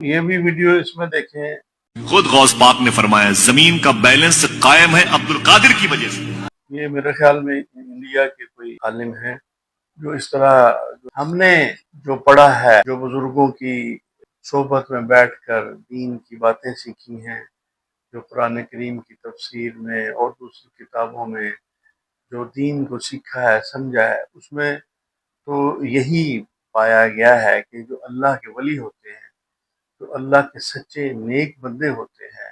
یہ بھی ویڈیو اس میں دیکھیں۔ خود غوث پاک نے فرمایا زمین کا بیلنس قائم ہے عبد القادر کی وجہ سے۔ یہ میرے خیال میں انڈیا کے کوئی عالم ہیں جو اس طرح ہم نے جو پڑھا ہے، جو بزرگوں کی صحبت میں بیٹھ کر دین کی باتیں سیکھی ہیں، جو قرآن کریم کی تفسیر میں اور دوسری کتابوں میں جو دین کو سیکھا ہے، سمجھا ہے، اس میں تو یہی پایا گیا ہے کہ جو اللہ کے ولی ہوتے ہیں، جو اللہ کے سچے نیک بندے ہوتے ہیں،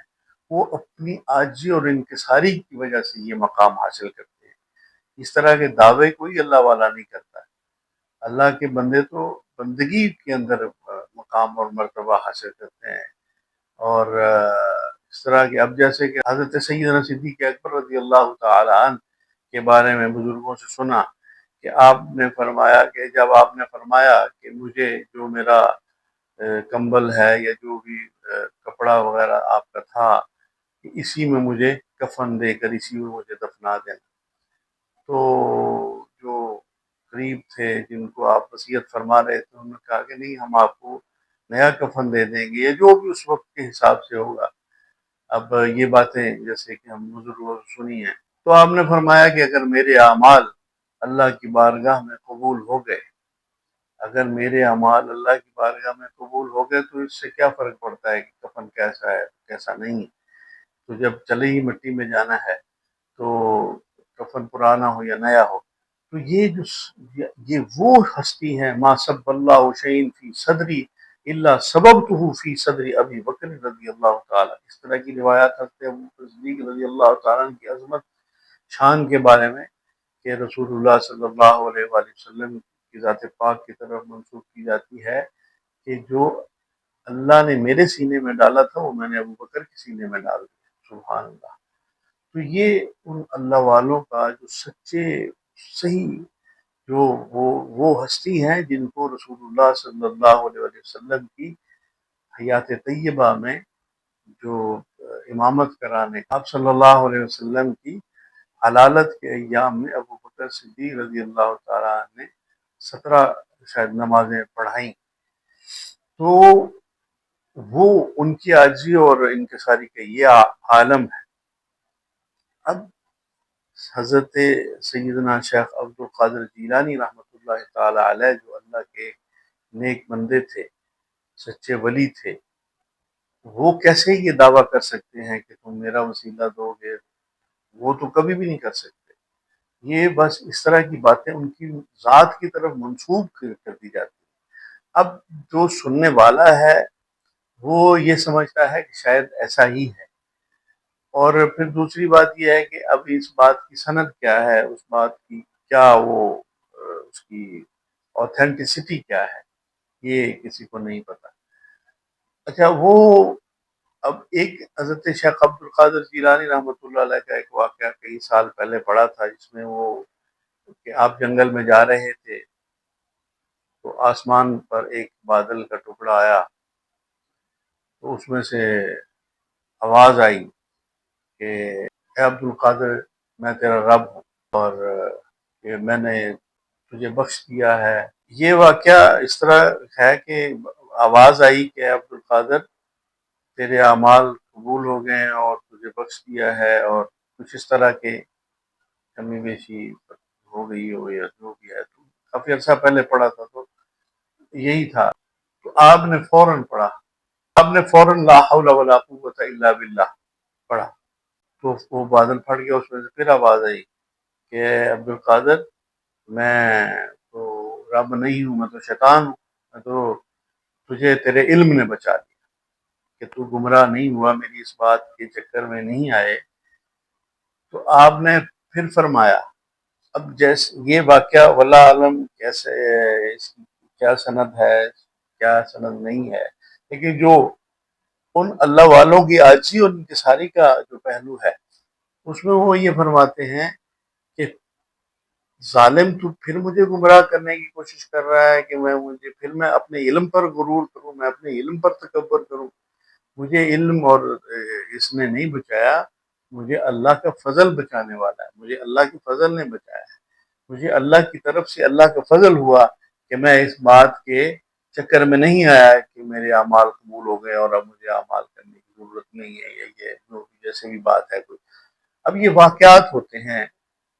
وہ اپنی عاجزی اور انکساری کی وجہ سے یہ مقام حاصل کرتے ہیں۔ اس طرح کے دعوے کوئی اللہ والا نہیں کرتا ہے۔ اللہ کے بندے تو بندگی کے اندر مقام اور مرتبہ حاصل کرتے ہیں۔ اور اس طرح کے اب جیسے کہ حضرت سیدنا صدیق اکبر رضی اللہ تعالی عنہ کے بارے میں بزرگوں سے سنا کہ آپ نے فرمایا کہ جب آپ نے فرمایا کہ مجھے جو میرا کمبل ہے یا جو بھی کپڑا وغیرہ آپ کا تھا، کہ اسی میں مجھے کفن دے کر اسی میں مجھے دفنا دینا، تو جو قریب تھے جن کو آپ وصیت فرما رہے تھے، انہوں نے کہا کہ نہیں، ہم آپ کو نیا کفن دے دیں گے، یا جو بھی اس وقت کے حساب سے ہوگا۔ اب یہ باتیں جیسے کہ ہم بزرگوں سے سنی ہیں، تو آپ نے فرمایا کہ اگر میرے اعمال اللہ کی بارگاہ میں قبول ہو گئے، اگر میرے اعمال اللہ کی بارگاہ میں قبول ہو گئے تو اس سے کیا فرق پڑتا ہے کہ کفن کیسا ہے کیسا نہیں ہے۔ تو جب چلے ہی مٹی میں جانا ہے، تو کفن پرانا ہو یا نیا ہو، تو یہ وہ ہستی ہیں ما سب اللہ شعین فی صدری اللہ سببتہ فی صدری ابی بکر رضی اللہ تعالیٰ۔ اس طرح کی روایات حضرت ابوبکر صدیق رضی اللہ تعالیٰ عنہ کی عظمت شان کے بارے میں کہ رسول اللہ صلی اللہ علیہ وآلہ وسلم کی ذات پاک کی طرف منسوب کی جاتی ہے کہ جو اللہ نے میرے سینے میں ڈالا تھا وہ میں نے ابوبکر کے سینے میں ڈال دیا۔ سبحان اللہ۔ تو یہ ان اللہ والوں کا جو سچے صحیح جو وہ ہستی ہیں جن کو رسول اللہ صلی اللہ علیہ وسلم کی حیات طیبہ میں جو امامت کرانے آپ صلی اللہ علیہ وسلم کی حلالت کے ایام میں ابو بکر صدیق رضی اللہ تعالیٰ نے 17 شاید نمازیں پڑھائیں، تو وہ ان کی عاجزی اور انکساری کا یہ عالم ہے۔ اب حضرت سیدنا شیخ عبد القادر جیلانی رحمۃ اللہ تعالی علیہ، جو اللہ کے نیک بندے تھے، سچے ولی تھے، وہ کیسے یہ دعویٰ کر سکتے ہیں کہ تم میرا وسیلہ دو گے؟ وہ تو کبھی بھی نہیں کر سکتے۔ یہ بس اس طرح کی باتیں ان کی ذات کی طرف منسوب کر دی جاتی ہیں۔ اب جو سننے والا ہے وہ یہ سمجھتا ہے کہ شاید ایسا ہی ہے، اور پھر دوسری بات یہ ہے کہ اب اس بات کی سند کیا ہے، اس بات کی کیا وہ اس کی اوتھینٹسٹی کیا ہے، یہ کسی کو نہیں پتا۔ اچھا، وہ اب ایک حضرت شیخ عبد القادر جیلانی رحمۃ اللہ علیہ کا ایک واقعہ کئی سال پہلے پڑا تھا، جس میں وہ کہ آپ جنگل میں جا رہے تھے تو آسمان پر ایک بادل کا ٹکڑا آیا، تو اس میں سے آواز آئی کہ اے عبد القادر، میں تیرا رب ہوں اور کہ میں نے تجھے بخش دیا ہے۔ یہ واقعہ اس طرح ہے کہ آواز آئی کہ اے عبد القادر، تیرے اعمال قبول ہو گئے ہیں اور تجھے بخش دیا ہے، اور کچھ اس طرح کے کمی بیشی ہو گئی ہو یا جو بھی ہے، تو کافی عرصہ پہلے پڑھا تھا تو یہی تھا۔ تو آپ نے فوراً پڑھا، آپ نے فوراً لا حول ولا قوت الا باللہ پڑھا، تو وہ بادل پھٹ گیا، اس میں سے پھر آواز آئی کہ عبد القادر، میں تو رب نہیں ہوں، میں تو شیطان ہوں، میں تو تجھے تیرے علم نے بچا دیا کہ تو گمراہ نہیں ہوا، میری اس بات کے چکر میں نہیں آئے۔ تو آپ نے پھر فرمایا، اب جیسے یہ واقعہ واللہ عالم کیسے اس کی کیا سند ہے کیا سند نہیں ہے، لیکن جو ان اللہ والوں کی عاجزی اور انکساری کا جو پہلو ہے، اس میں وہ یہ فرماتے ہیں کہ ظالم تو پھر مجھے گمراہ کرنے کی کوشش کر رہا ہے کہ پھر میں اپنے علم پر غرور کروں، میں اپنے علم پر تکبر کروں۔ مجھے علم اور اس نے نہیں بچایا، مجھے اللہ کا فضل بچانے والا ہے، مجھے اللہ کے فضل نے بچایا ہے، مجھے اللہ کی طرف سے اللہ کا فضل ہوا کہ میں اس بات کے چکر میں نہیں آیا کہ میرے اعمال قبول ہو گئے اور اب مجھے اعمال کرنے کی ضرورت نہیں ہے، یا یہ جو بھی جیسے بھی بات ہے کوئی. اب یہ واقعات ہوتے ہیں،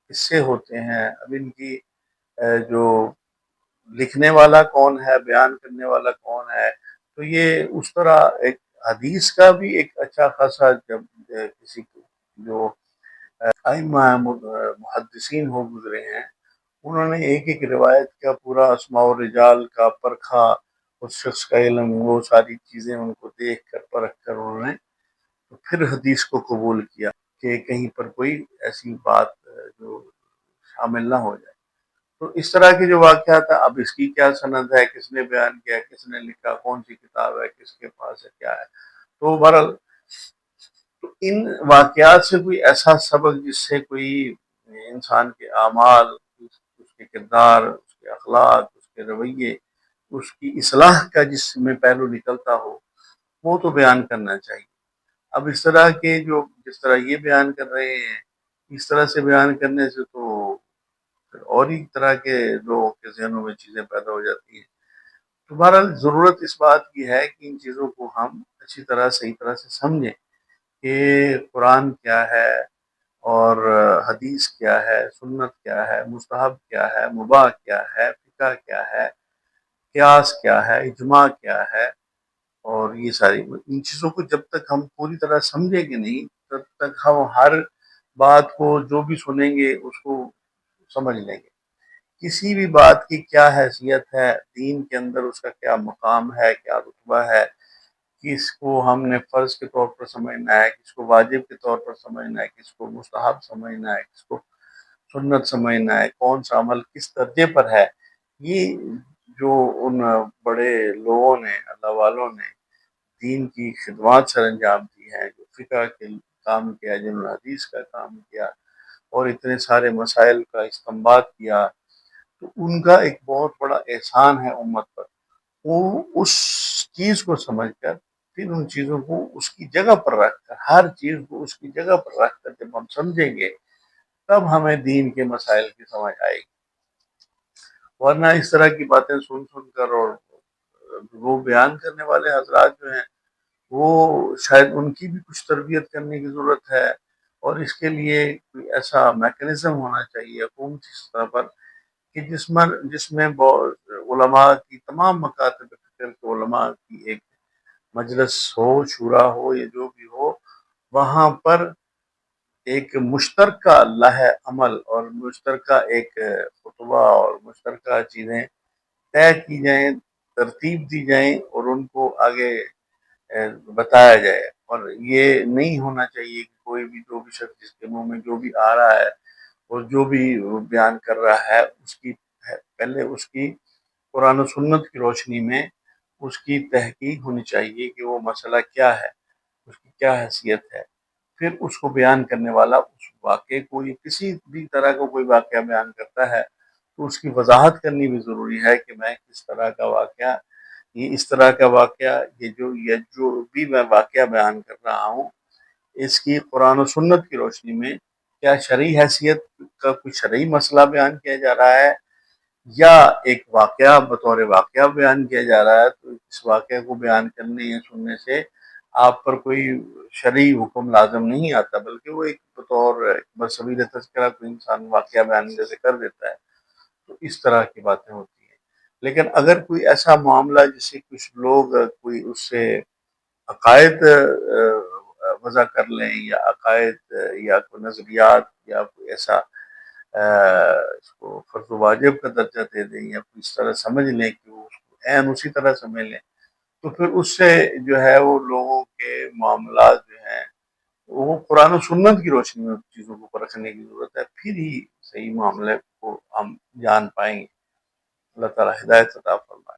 قصے ہوتے ہیں. اب ان کی جو لکھنے والا کون ہے، بیان کرنے والا کون ہے، تو یہ اس طرح ایک حدیث کا بھی ایک اچھا خاصا جب کسی جو ائمہ محدثین ہو گزرے ہیں، انہوں نے ایک ایک روایت کا پورا اسماء و رجال کا پرکھا، اس شخص کا علم، وہ ساری چیزیں ان کو دیکھ کر پرکھ کر انہوں نے پھر حدیث کو قبول کیا کہ کہیں پر کوئی ایسی بات جو شامل نہ ہو جائے. تو اس طرح کے جو واقعات ہیں، اب اس کی کیا سند ہے، کس نے بیان کیا، کس نے لکھا، کون سی کتاب ہے، کس کے پاس ہے، کیا ہے. تو بہرحال تو ان واقعات سے کوئی ایسا سبق جس سے کوئی انسان کے اعمال، اس کے کردار، اس کے اخلاق، اس کے رویے، اس کی اصلاح کا جس میں پہلو نکلتا ہو، وہ تو بیان کرنا چاہیے. اب اس طرح کے جو جس طرح یہ بیان کر رہے ہیں، اس طرح سے بیان کرنے سے تو پھر اور ہی طرح کے لوگوں کے ذہنوں میں چیزیں پیدا ہو جاتی ہیں. تو بہرحال ضرورت اس بات کی ہے کہ ان چیزوں کو ہم اچھی طرح صحیح طرح سے سمجھیں کہ قرآن کیا ہے اور حدیث کیا ہے، سنت کیا ہے، مستحب کیا ہے، مباح کیا ہے، فقہ کیا ہے، قیاس کیا ہے، اجماع کیا ہے. اور یہ ساری ان چیزوں کو جب تک ہم پوری طرح سمجھیں گے نہیں، تب تک ہم ہر بات کو جو بھی سنیں گے اس کو سمجھ لیں گے. کسی بھی بات کی کیا حیثیت ہے دین کے اندر، اس کا کیا مقام ہے، کیا رتبہ ہے، کس کو ہم نے فرض کے طور پر سمجھنا ہے، کس کو واجب کے طور پر سمجھنا ہے، کس کو مستحب سمجھنا ہے، کس کو سنت سمجھنا ہے، کون سا عمل کس درجے پر ہے. یہ جو ان بڑے لوگوں نے، اللہ والوں نے دین کی خدمات سر انجام دی ہیں، جو فقہ کے کام کیا، جنہوں نے حدیث کا کام کیا اور اتنے سارے مسائل کا استنباط کیا، تو ان کا ایک بہت بڑا احسان ہے امت پر. وہ اس چیز کو سمجھ کر پھر ان چیزوں کو اس کی جگہ پر رکھ کر، ہر چیز کو اس کی جگہ پر رکھ کر جب ہم سمجھیں گے، تب ہمیں دین کے مسائل کی سمجھ آئے گی. ورنہ اس طرح کی باتیں سن سن کر، اور وہ بیان کرنے والے حضرات جو ہیں، وہ شاید ان کی بھی کچھ تربیت کرنے کی ضرورت ہے. اور اس کے لیے کوئی ایسا میکانزم ہونا چاہیے حکومتی سطح پر کہ جس میں علماء کی تمام مکاتب فکر کے علماء کی ایک مجلس ہو، شورا ہو، یا جو بھی ہو، وہاں پر ایک مشترکہ لائحہ عمل اور مشترکہ ایک خطبہ اور مشترکہ چیزیں طے کی جائیں، ترتیب دی جائیں اور ان کو آگے بتایا جائے. اور یہ نہیں ہونا چاہیے کہ کوئی بھی جو بھی شخص جس کے منہ میں جو بھی آ رہا ہے اور جو بھی بیان کر رہا ہے، اس کی پہلے اس کی قرآن و سنت کی روشنی میں اس کی تحقیق ہونی چاہیے کہ وہ مسئلہ کیا ہے، اس کی کیا حیثیت ہے. پھر اس کو بیان کرنے والا اس واقعے کو، یا کسی بھی طرح کا کوئی واقعہ بیان کرتا ہے، تو اس کی وضاحت کرنی بھی ضروری ہے کہ میں کس طرح کا واقعہ، یہ اس طرح کا واقعہ، یہ جو بھی میں واقعہ بیان کر رہا ہوں، اس کی قرآن و سنت کی روشنی میں کیا شرعی حیثیت کا کوئی شرعی مسئلہ بیان کیا جا رہا ہے، یا ایک واقعہ بطور واقعہ بیان کیا جا رہا ہے. تو اس واقعے کو بیان کرنے یا سننے سے آپ پر کوئی شرعی حکم لازم نہیں آتا، بلکہ وہ ایک بطور بسبیل تذکرہ کوئی انسان واقعہ بیان جیسے کر دیتا ہے. تو اس طرح کی باتیں ہوتی ہیں. لیکن اگر کوئی ایسا معاملہ جسے کچھ لوگ کوئی اس سے عقائد وضع کر لیں، یا عقائد یا کوئی نظریات، یا کوئی ایسا اس کو فرض و واجب کا درجہ دے دیں، یا کوئی اس طرح سمجھ لیں کہ وہ اس کو عین اسی طرح سمجھ لیں، تو پھر اس سے جو ہے وہ لوگوں کے معاملات جو ہیں وہ قرآن و سنت کی روشنی میں چیزوں کو پرکھنے کی ضرورت ہے. پھر ہی صحیح معاملے کو ہم جان پائیں گے. اللہ تعالیٰ ہدایت عطا فرمائے.